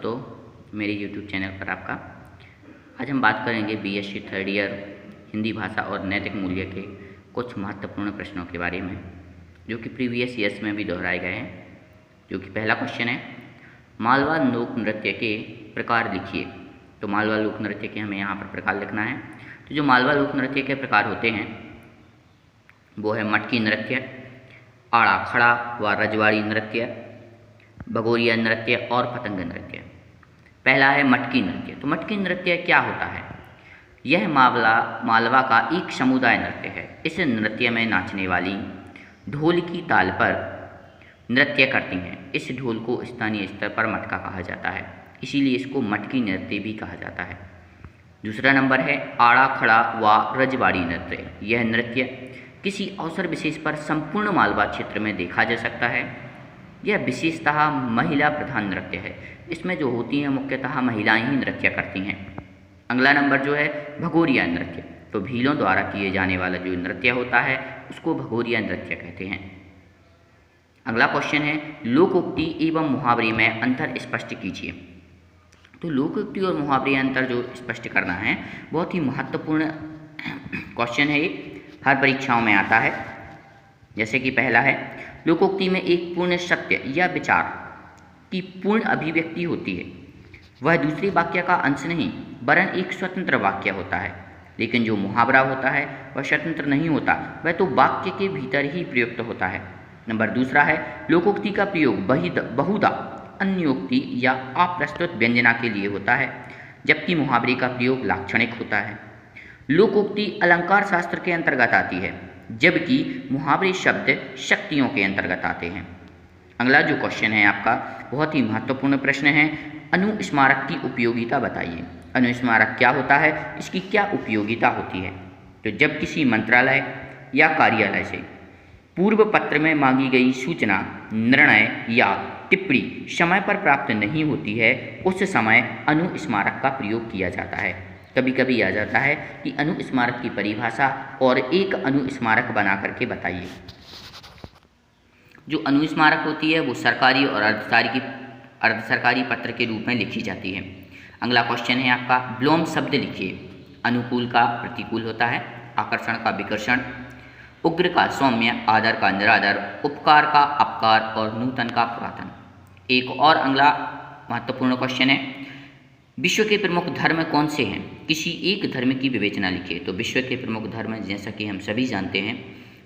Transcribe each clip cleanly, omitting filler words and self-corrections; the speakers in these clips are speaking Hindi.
दोस्तों, मेरे YouTube चैनल पर आपका। आज हम बात करेंगे बीएससी थर्ड ईयर हिंदी भाषा और नैतिक मूल्य के कुछ महत्वपूर्ण प्रश्नों के बारे में, जो कि प्रीवियस ईयर्स में भी दोहराए गए हैं। जो कि पहला क्वेश्चन है, मालवा लोक नृत्य के प्रकार लिखिए। तो मालवा लोक नृत्य के हमें यहाँ पर प्रकार लिखना है। तो जो मालवा लोक नृत्य के प्रकार होते हैं वो है मटकी नृत्य, आड़ा खड़ा व रजवाड़ी नृत्य, भगोरिया नृत्य और पतंग नृत्य। पहला है मटकी नृत्य। तो मटकी नृत्य क्या होता है? यह मालवा का एक समुदाय नृत्य है। इस नृत्य में नाचने वाली ढोल की ताल पर नृत्य करती हैं। इस ढोल को स्थानीय स्तर पर मटका कहा जाता है, इसीलिए इसको मटकी नृत्य भी कहा जाता है। दूसरा नंबर है आड़ा खड़ा व रजवाड़ी नृत्य। यह नृत्य किसी अवसर विशेष पर संपूर्ण मालवा क्षेत्र में देखा जा सकता है। यह विशेषतः महिला प्रधान नृत्य है। इसमें जो होती हैं मुख्यतः महिलाएं ही नृत्य करती हैं। अगला नंबर जो है भगोरिया नृत्य। तो भीलों द्वारा किए जाने वाला जो नृत्य होता है उसको भगोरिया नृत्य कहते हैं। अगला क्वेश्चन है, लोकोक्ति एवं मुहावरे में अंतर स्पष्ट कीजिए। तो लोकोक्ति और मुहावरे अंतर जो स्पष्ट करना है बहुत ही महत्वपूर्ण क्वेश्चन है। ये हर परीक्षाओं में आता है। जैसे कि पहला है, लोकोक्ति में एक पूर्ण सत्य या विचार की पूर्ण अभिव्यक्ति होती है। वह दूसरे वाक्य का अंश नहीं वरन एक स्वतंत्र वाक्य होता है। लेकिन जो मुहावरा होता है वह स्वतंत्र नहीं होता, वह तो वाक्य के भीतर ही प्रयुक्त होता है। नंबर दूसरा है, लोकोक्ति का प्रयोग बहुधा अन्योक्ति या अप्रस्तुत व्यंजना के लिए होता है, जबकि मुहावरे का प्रयोग लाक्षणिक होता है। लोकोक्ति अलंकार शास्त्र के अंतर्गत आती है, जबकि मुहावरे शब्द शक्तियों के अंतर्गत आते हैं। अगला जो क्वेश्चन है आपका बहुत ही महत्वपूर्ण प्रश्न है, अनुस्मारक की उपयोगिता बताइए। अनुस्मारक क्या होता है, इसकी क्या उपयोगिता होती है? तो जब किसी मंत्रालय या कार्यालय से पूर्व पत्र में मांगी गई सूचना, निर्णय या टिप्पणी समय पर प्राप्त नहीं होती है, उस समय अनुस्मारक का प्रयोग किया जाता है। कभी कभी आ जाता है कि अनुस्मारक की परिभाषा और एक अनुस्मारक बना करके बताइए। जो अनुस्मारक होती है वो सरकारी और अर्ध सरकारी पत्र के रूप में लिखी जाती है। अगला क्वेश्चन है आपका, विलोम शब्द लिखिए। अनुकूल का प्रतिकूल होता है, आकर्षण का विकर्षण, उग्र का सौम्य, आदर का निरादर, उपकार का अपकार और नूतन का पुरातन। एक और अगला महत्वपूर्ण क्वेश्चन है, विश्व के प्रमुख धर्म कौन से हैं? किसी एक धर्म की विवेचना लिखिए। तो विश्व के प्रमुख धर्म जैसा कि हम सभी जानते हैं,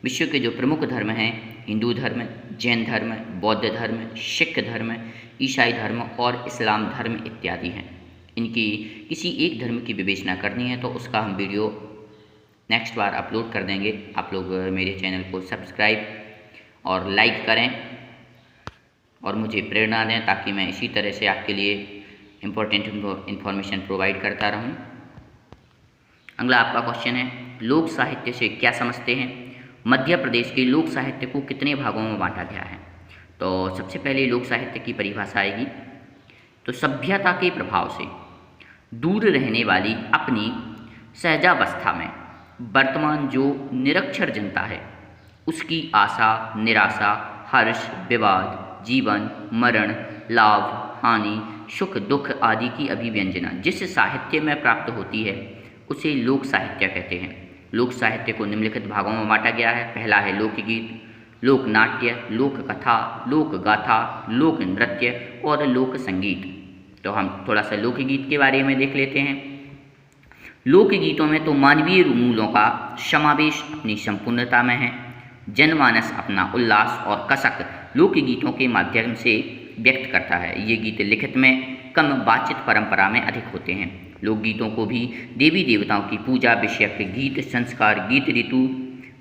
विश्व के जो प्रमुख धर्म हैं हिंदू धर्म, जैन धर्म, बौद्ध धर्म, सिख धर्म, ईसाई धर्म और इस्लाम धर्म इत्यादि हैं। इनकी किसी एक धर्म की विवेचना करनी है तो उसका हम वीडियो नेक्स्ट बार अपलोड कर देंगे। आप लोग मेरे चैनल को सब्सक्राइब और लाइक करें और मुझे प्रेरणा दें, ताकि मैं इसी तरह से आपके लिए इम्पोर्टेंट इन्फॉर्मेशन प्रोवाइड करता रहूं। अगला आपका क्वेश्चन है, लोक साहित्य से क्या समझते हैं? मध्य प्रदेश के लोक साहित्य को कितने भागों में बांटा गया है? तो सबसे पहले लोक साहित्य की परिभाषा आएगी। तो सभ्यता के प्रभाव से दूर रहने वाली अपनी सहजावस्था में वर्तमान जो निरक्षर जनता है उसकी आशा, निराशा, हर्ष, विवाद, जीवन, मरण, लाभ, हानि, सुख, दुख आदि की अभिव्यंजना जिस साहित्य में प्राप्त होती है उसे लोक साहित्य कहते हैं। लोक साहित्य को निम्नलिखित भागों में बांटा गया है। पहला है लोकगीत, लोक नाट्य, लोक कथा, लोक गाथा, लोक नृत्य और लोक संगीत। तो हम थोड़ा सा लोकगीत के बारे में देख लेते हैं। लोकगीतों में तो मानवीय मूलों का समावेश अपनी संपूर्णता में है। जनमानस अपना उल्लास और कसक लोकगीतों के माध्यम से व्यक्त करता है। ये गीत लिखित में कम बातचीत परंपरा में अधिक होते हैं। लोकगीतों को भी देवी देवताओं की पूजा विषयक गीत, संस्कार गीत, ऋतु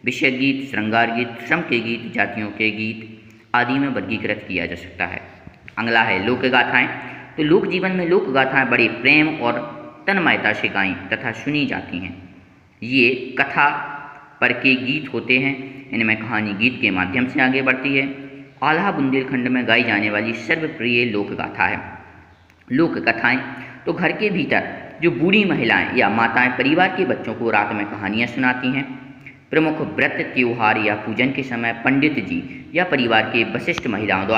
विषय गीत, श्रृंगार गीत, श्रम के गीत, जातियों के गीत आदि में वर्गीकृत किया जा सकता है। अगला है लोक गाथाएँ। तो लोक जीवन में लोक गाथाएँ बड़े प्रेम और तन्मयता से गाई तथा सुनी जाती हैं। ये कथा पर के गीत होते हैं। इनमें कहानी गीत के माध्यम से आगे बढ़ती है। आल्हा बुंदेलखंड में गाई जाने वाली सर्वप्रिय लोक गाथा है। लोक कथाएँ तो घर के भीतर जो बूढ़ी महिलाएं या माताएं परिवार के बच्चों को रात में कहानियाँ सुनाती हैं। प्रमुख व्रत, त्योहार या पूजन के समय पंडित जी या परिवार के वरिष्ठ महिलाओं द्वारा